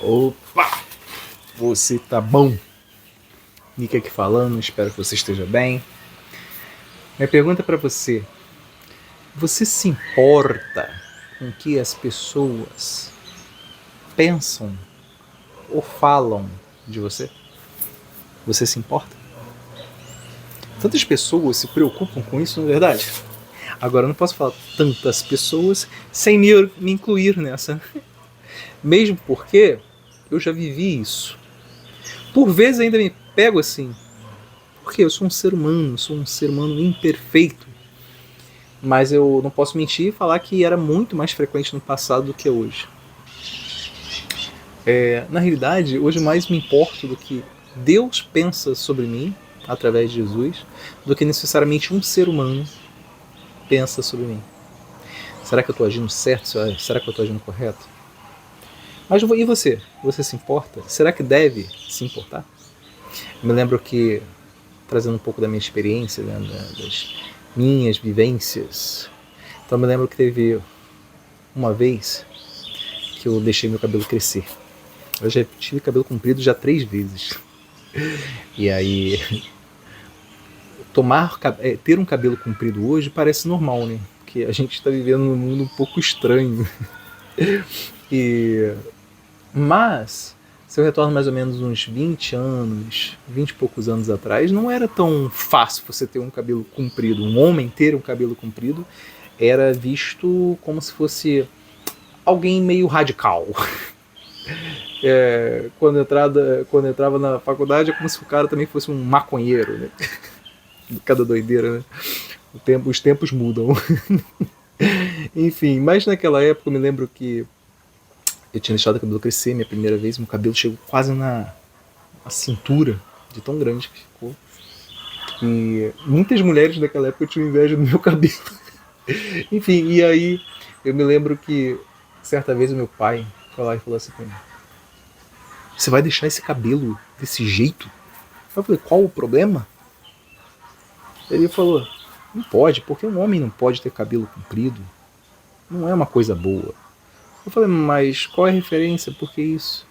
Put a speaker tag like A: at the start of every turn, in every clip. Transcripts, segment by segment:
A: Opa! Você tá bom? Nick aqui falando, espero que você esteja bem. Minha pergunta para você: você se importa com o que as pessoas pensam ou falam de você? Você se importa? Tantas pessoas se preocupam com isso, não é verdade? Agora eu não posso falar tantas pessoas sem me incluir nessa. Mesmo porque eu já vivi isso. Por vezes ainda me pego assim. Porque eu sou um ser humano imperfeito. Mas eu não posso mentir e falar que era muito mais frequente no passado do que hoje. Na realidade, hoje mais me importo do que Deus pensa sobre mim, através de Jesus, do que necessariamente um ser humano pensa sobre mim. Será que eu estou agindo certo? Será que eu estou agindo correto? Mas e você? Você se importa? Será que deve se importar? Eu me lembro que, trazendo um pouco da minha experiência, né, das minhas vivências, então eu me lembro que teve uma vez que eu deixei meu cabelo crescer. Eu já tive cabelo comprido já 3 vezes. E aí, ter um cabelo comprido hoje parece normal, né? Porque a gente está vivendo num mundo um pouco estranho. Mas, se eu retorno mais ou menos uns 20 anos, 20 e poucos anos atrás, não era tão fácil você ter um cabelo comprido. Um homem ter um cabelo comprido era visto como se fosse alguém meio radical. Quando eu entrava na faculdade é como se o cara também fosse um maconheiro, né? Cada doideira, né? Os tempos mudam. Enfim, mas naquela época eu me lembro que eu tinha deixado o cabelo crescer minha primeira vez, meu cabelo chegou quase na cintura, de tão grande que ficou. E muitas mulheres daquela época tinham inveja do meu cabelo. Enfim, e aí eu me lembro que certa vez o meu pai foi lá e falou assim pra mim: você vai deixar esse cabelo desse jeito? Eu falei: qual o problema? Ele falou: não pode, porque um homem não pode ter cabelo comprido. Não é uma coisa boa. Eu falei: mas qual é a referência? Por que isso?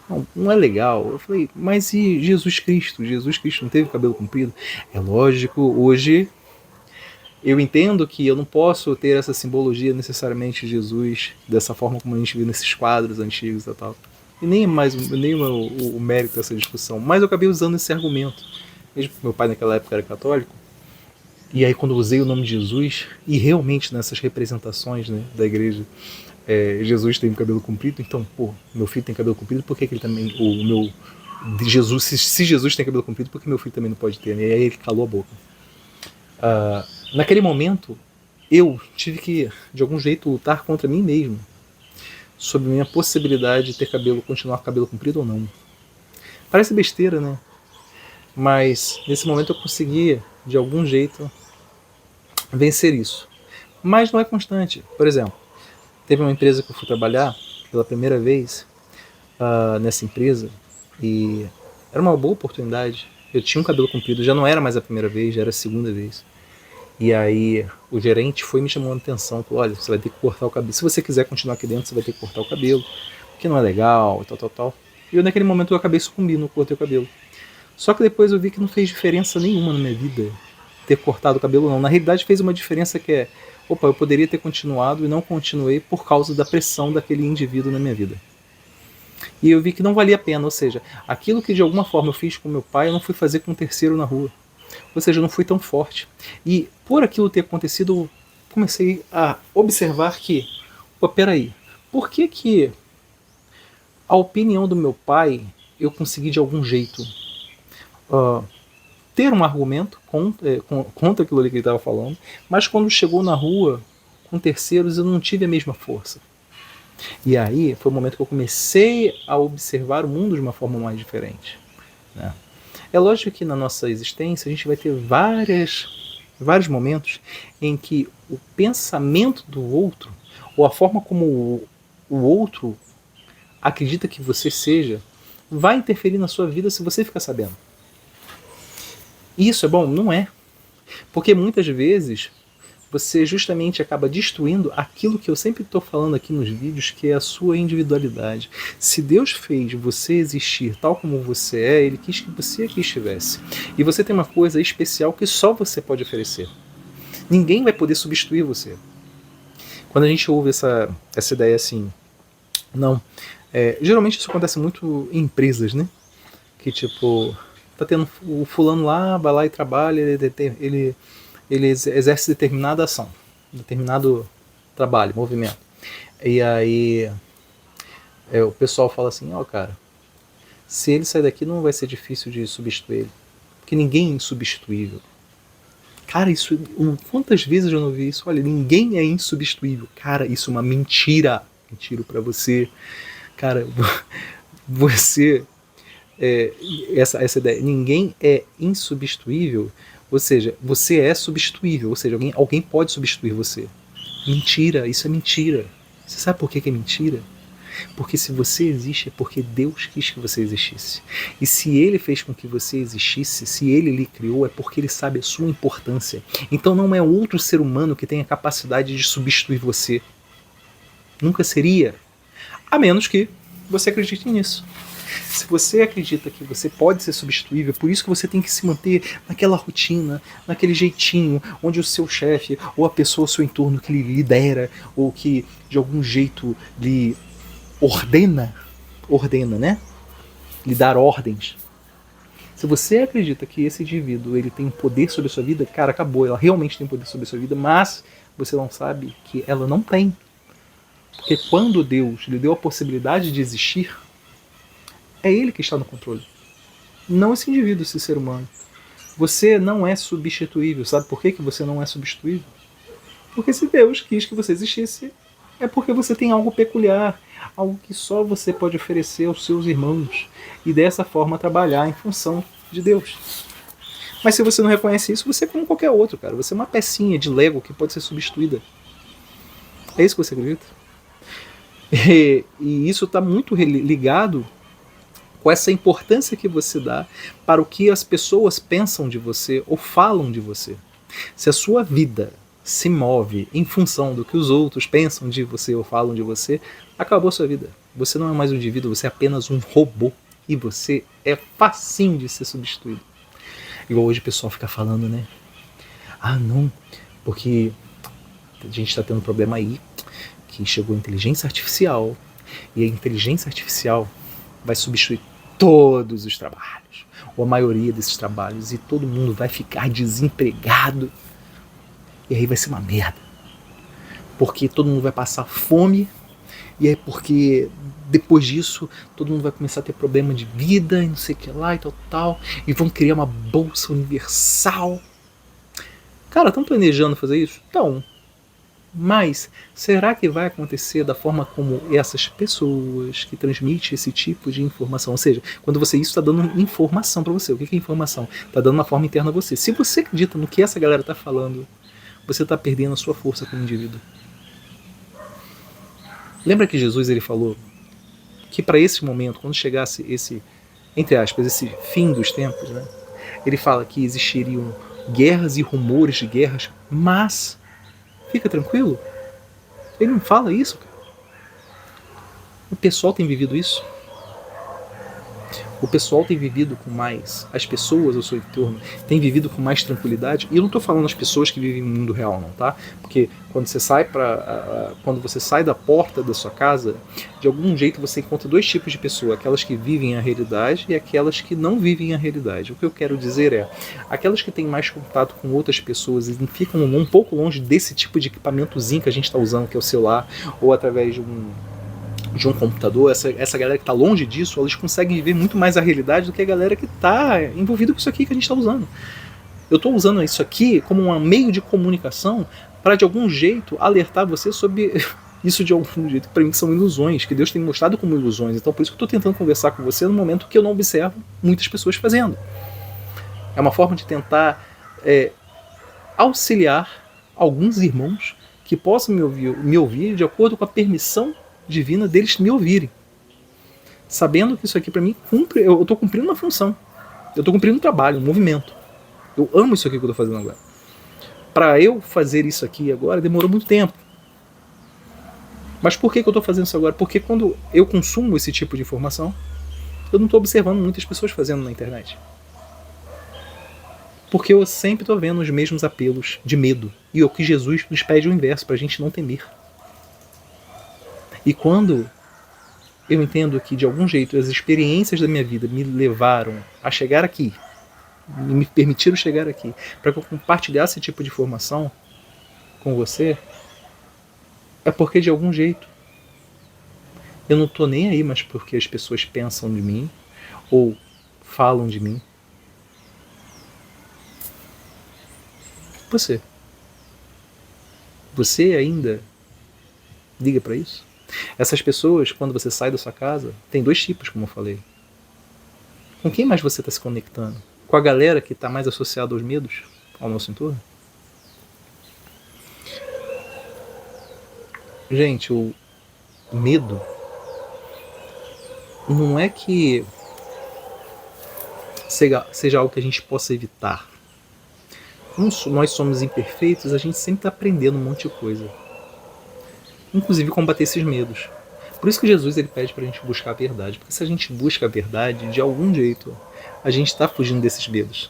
A: Não, não é legal. Eu falei: mas e Jesus Cristo? Jesus Cristo não teve cabelo comprido? É lógico, hoje eu entendo que eu não posso ter essa simbologia necessariamente de Jesus dessa forma como a gente viu nesses quadros antigos e tal. E nem é mais nem o mérito dessa discussão. Mas eu acabei usando esse argumento. Mesmo que meu pai naquela época era católico. E aí quando eu usei o nome de Jesus, e realmente nessas representações, né, da igreja, Jesus tem cabelo comprido, então, pô, meu filho tem cabelo comprido, por que ele também, o meu, de Jesus, se Jesus tem cabelo comprido, por que meu filho também não pode ter? Né? E aí ele calou a boca. Naquele momento, eu tive que, de algum jeito, lutar contra mim mesmo, sobre a minha possibilidade de ter cabelo, continuar com cabelo comprido ou não. Parece besteira, né? Mas nesse momento eu consegui, de algum jeito, vencer isso. Mas não é constante. Por exemplo, teve uma empresa que eu fui trabalhar pela primeira vez nessa empresa e era uma boa oportunidade. Eu tinha um cabelo comprido, já não era mais a primeira vez, já era a segunda vez. E aí o gerente foi me chamando a atenção, falou: olha, você vai ter que cortar o cabelo. Se você quiser continuar aqui dentro, você vai ter que cortar o cabelo, porque não é legal, tal. E eu naquele momento eu acabei sucumbindo, cortei o cabelo. Só que depois eu vi que não fez diferença nenhuma na minha vida ter cortado o cabelo, não. Na realidade fez uma diferença que é: opa, eu poderia ter continuado e não continuei por causa da pressão daquele indivíduo na minha vida. E eu vi que não valia a pena, ou seja, aquilo que de alguma forma eu fiz com meu pai, eu não fui fazer com um terceiro na rua. Ou seja, eu não fui tão forte. E por aquilo ter acontecido, eu comecei a observar que, opa, peraí, por que a opinião do meu pai eu consegui de algum jeito ter um argumento contra aquilo ali que ele estava falando, mas quando chegou na rua com terceiros eu não tive a mesma força. E aí foi o momento que eu comecei a observar o mundo de uma forma mais diferente. Né? É lógico que na nossa existência a gente vai ter vários momentos em que o pensamento do outro, ou a forma como o outro acredita que você seja, vai interferir na sua vida se você ficar sabendo. E isso é bom? Não é. Porque muitas vezes você justamente acaba destruindo aquilo que eu sempre estou falando aqui nos vídeos, que é a sua individualidade. Se Deus fez você existir tal como você é, Ele quis que você aqui estivesse. E você tem uma coisa especial que só você pode oferecer. Ninguém vai poder substituir você. Quando a gente ouve essa ideia assim, não, geralmente isso acontece muito em empresas, né? Que tipo, tá tendo o fulano lá, vai lá e trabalha, ele exerce determinada ação, determinado trabalho, movimento. E aí o pessoal fala assim, cara, se ele sair daqui não vai ser difícil de substituir ele, porque ninguém é insubstituível. Cara, isso, quantas vezes eu não vi isso? Olha, ninguém é insubstituível. Cara, isso é uma mentira. Mentira pra você. Cara, você... essa ideia, ninguém é insubstituível, ou seja, você é substituível, ou seja, alguém pode substituir você. Mentira, isso é mentira. Você sabe por que é mentira? Porque se você existe é porque Deus quis que você existisse. E se Ele fez com que você existisse, se Ele lhe criou, é porque Ele sabe a sua importância. Então não é outro ser humano que tenha a capacidade de substituir você. Nunca seria. A menos que você acredite nisso. Se você acredita que você pode ser substituível, por isso que você tem que se manter naquela rotina, naquele jeitinho, onde o seu chefe ou a pessoa ao seu entorno que lhe lidera, ou que de algum jeito lhe ordena, né? Lhe dar ordens. Se você acredita que esse indivíduo ele tem poder sobre a sua vida, cara, acabou, ela realmente tem poder sobre a sua vida, mas você não sabe que ela não tem. Porque quando Deus lhe deu a possibilidade de existir, é Ele que está no controle. Não esse indivíduo, esse ser humano. Você não é substituível. Sabe por que você não é substituível? Porque se Deus quis que você existisse, é porque você tem algo peculiar, algo que só você pode oferecer aos seus irmãos e dessa forma trabalhar em função de Deus. Mas se você não reconhece isso, você é como qualquer outro, cara. Você é uma pecinha de Lego que pode ser substituída. É isso que você acredita? E isso está muito ligado com essa importância que você dá para o que as pessoas pensam de você ou falam de você. Se a sua vida se move em função do que os outros pensam de você ou falam de você, acabou a sua vida. Você não é mais um indivíduo, você é apenas um robô. E você é facinho de ser substituído. Igual hoje o pessoal fica falando, né? Ah, não, porque a gente está tendo um problema aí, que chegou a inteligência artificial, e a inteligência artificial vai substituir todos os trabalhos, ou a maioria desses trabalhos, e todo mundo vai ficar desempregado. E aí vai ser uma merda. Porque todo mundo vai passar fome, e aí porque depois disso todo mundo vai começar a ter problema de vida, e não sei o que lá, e tal, e vão criar uma bolsa universal. Cara, estão planejando fazer isso? Então, mas será que vai acontecer da forma como essas pessoas que transmitem esse tipo de informação? Ou seja, quando você isso está dando informação para você. O que é informação? Está dando uma forma interna a você. Se você acredita no que essa galera está falando, você está perdendo a sua força como indivíduo. Lembra que Jesus ele falou que para esse momento, quando chegasse esse, entre aspas, esse fim dos tempos, né, ele fala que existiriam guerras e rumores de guerras, mas fica tranquilo, ele não fala isso, cara. O pessoal tem vivido isso. O pessoal tem vivido com mais, as pessoas ao seu entorno têm vivido com mais tranquilidade. E eu não estou falando as pessoas que vivem no mundo real, não, tá? Porque quando você sai da porta da sua casa, de algum jeito você encontra dois tipos de pessoa: aquelas que vivem a realidade e aquelas que não vivem a realidade. O que eu quero dizer é, aquelas que têm mais contato com outras pessoas e ficam um pouco longe desse tipo de equipamentozinho que a gente está usando, que é o celular, ou através de um computador, essa galera que está longe disso, eles conseguem viver muito mais a realidade do que a galera que está envolvida com isso aqui que a gente está usando. Eu estou usando isso aqui como um meio de comunicação para, de algum jeito, alertar você sobre isso de algum jeito, que para mim são ilusões, que Deus tem mostrado como ilusões. Então por isso que eu estou tentando conversar com você no momento que eu não observo muitas pessoas fazendo. É uma forma de tentar auxiliar alguns irmãos que possam me ouvir de acordo com a permissão divina deles me ouvirem, sabendo que isso aqui para mim eu estou cumprindo uma função, eu estou cumprindo um trabalho, um movimento. Eu amo isso aqui que eu estou fazendo agora. Para eu fazer isso aqui agora, demorou muito tempo. Mas por que eu estou fazendo isso agora? Porque quando eu consumo esse tipo de informação, eu não estou observando muitas pessoas fazendo na internet. Porque eu sempre estou vendo os mesmos apelos de medo. E o que Jesus nos pede o inverso, para a gente não temer. E quando eu entendo que, de algum jeito, as experiências da minha vida me levaram a chegar aqui, me permitiram chegar aqui, para que eu compartilhasse esse tipo de informação com você, é porque, de algum jeito, eu não estou nem aí mais porque as pessoas pensam de mim ou falam de mim. Você ainda liga para isso? Essas pessoas, quando você sai da sua casa, tem dois tipos, como eu falei. Com quem mais você está se conectando? Com a galera que está mais associada aos medos ao nosso entorno? Gente, o medo não é que seja algo que a gente possa evitar. Nós somos imperfeitos, a gente sempre está aprendendo um monte de coisa. Inclusive combater esses medos. Por isso que Jesus ele pede para a gente buscar a verdade. Porque se a gente busca a verdade, de algum jeito, a gente está fugindo desses medos.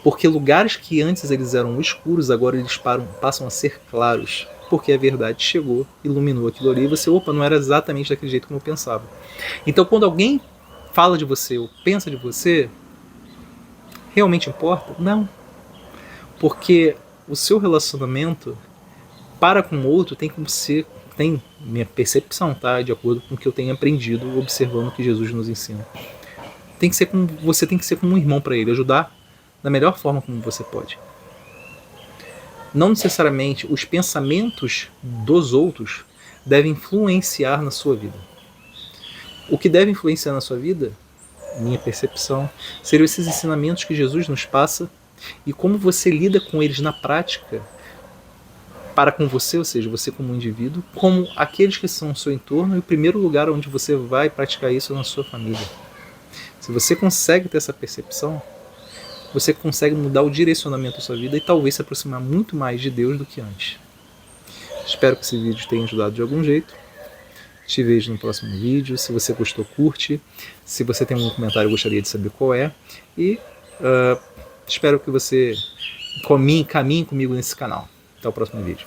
A: Porque lugares que antes eles eram escuros, agora eles passam a ser claros. Porque a verdade chegou, iluminou aquilo ali, e você, opa, não era exatamente daquele jeito como eu pensava. Então quando alguém fala de você ou pensa de você, realmente importa? Não. Porque o seu relacionamento para com o outro tem como ser, tem minha percepção, tá? De acordo com o que eu tenho aprendido observando o que Jesus nos ensina. Você tem que ser como um irmão para ele, ajudar da melhor forma como você pode. Não necessariamente os pensamentos dos outros devem influenciar na sua vida. O que deve influenciar na sua vida, minha percepção, seriam esses ensinamentos que Jesus nos passa e como você lida com eles na prática para com você, ou seja, você como indivíduo, como aqueles que são ao seu entorno, e o primeiro lugar onde você vai praticar isso é na sua família. Se você consegue ter essa percepção, você consegue mudar o direcionamento da sua vida e talvez se aproximar muito mais de Deus do que antes. Espero que esse vídeo tenha ajudado de algum jeito. Te vejo no próximo vídeo. Se você gostou, curte. Se você tem algum comentário, eu gostaria de saber qual é. E espero que você caminhe comigo nesse canal. Até o próximo vídeo.